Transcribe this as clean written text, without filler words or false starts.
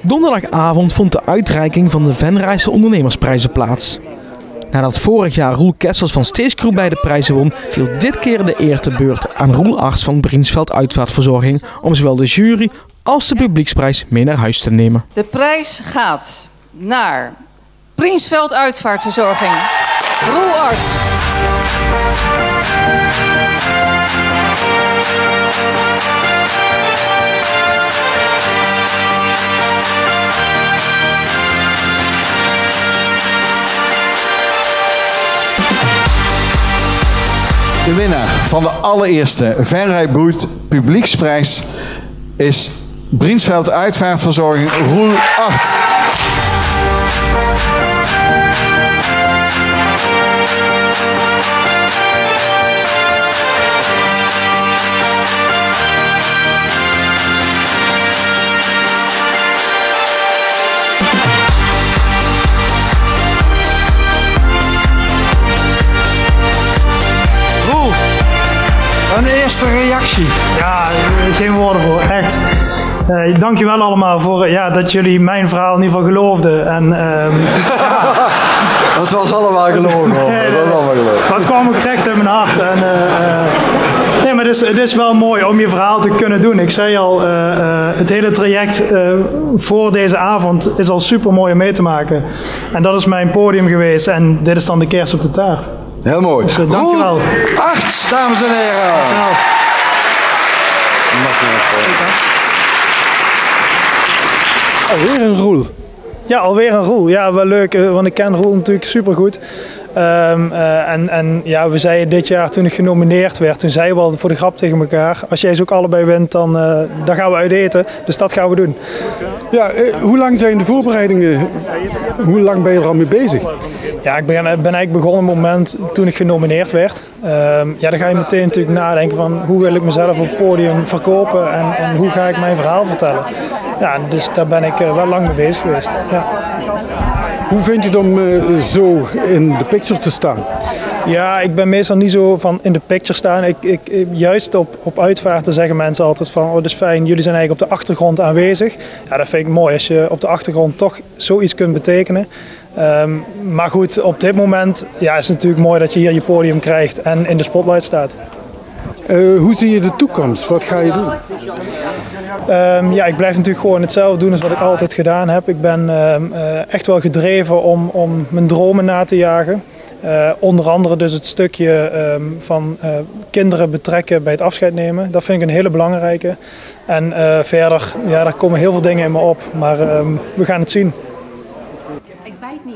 Donderdagavond vond de uitreiking van de Venraadse ondernemersprijzen plaats. Nadat vorig jaar Roel Kessels van Steescrew bij de prijzen won, viel dit keer de eer te beurt aan Roel Arts van Brinsveld Uitvaartverzorging om zowel de jury als de publieksprijs mee naar huis te nemen. De prijs gaat naar Brinsveld Uitvaartverzorging. Roel Arts. De winnaar van de allereerste Venray-Boet publieksprijs is Brinsveld Uitvaartverzorging Roel Arts. Een eerste reactie. Ja, geen woorden voor, echt. Dankjewel allemaal voor dat jullie mijn verhaal in ieder geval geloofden. En, Dat was allemaal gelogen. Maar het kwam ook recht in mijn hart. En, nee, maar het is wel mooi om je verhaal te kunnen doen. Ik zei al, het hele traject voor deze avond is al super mooi om mee te maken. En dat is mijn podium geweest en dit is dan de kers op de taart. Heel mooi. Dus, dankjewel. Arts, dames en heren. Dankjewel. Alweer een Roel. Ja, alweer een Roel. Ja, wel leuk, want ik ken Roel natuurlijk supergoed. En we zeiden dit jaar toen ik genomineerd werd, toen zeiden we al voor de grap tegen elkaar, als jij ze ook allebei wint, dan gaan we uit eten. Dus dat gaan we doen. Ja, hoe lang zijn de voorbereidingen? Hoe lang ben je er al mee bezig? Ja, ik ben eigenlijk begonnen op het moment toen ik genomineerd werd. Dan ga je meteen natuurlijk nadenken van hoe wil ik mezelf op het podium verkopen en hoe ga ik mijn verhaal vertellen. Ja, dus daar ben ik wel lang mee bezig geweest. Ja. Hoe vind je het om zo in de picture te staan? Ja, ik ben meestal niet zo van in de picture staan. Juist op uitvaarten zeggen mensen altijd van, oh dat is fijn, jullie zijn eigenlijk op de achtergrond aanwezig. Ja, dat vind ik mooi als je op de achtergrond toch zoiets kunt betekenen. Maar goed, op dit moment is het natuurlijk mooi dat je hier je podium krijgt en in de spotlight staat. Hoe zie je de toekomst? Wat ga je doen? Ik blijf natuurlijk gewoon hetzelfde doen als wat ik altijd gedaan heb. Ik ben echt wel gedreven om mijn dromen na te jagen. Onder andere dus het stukje van kinderen betrekken bij het afscheid nemen. Dat vind ik een hele belangrijke. En verder, daar komen heel veel dingen in me op. Maar we gaan het zien. Ik bijt niet.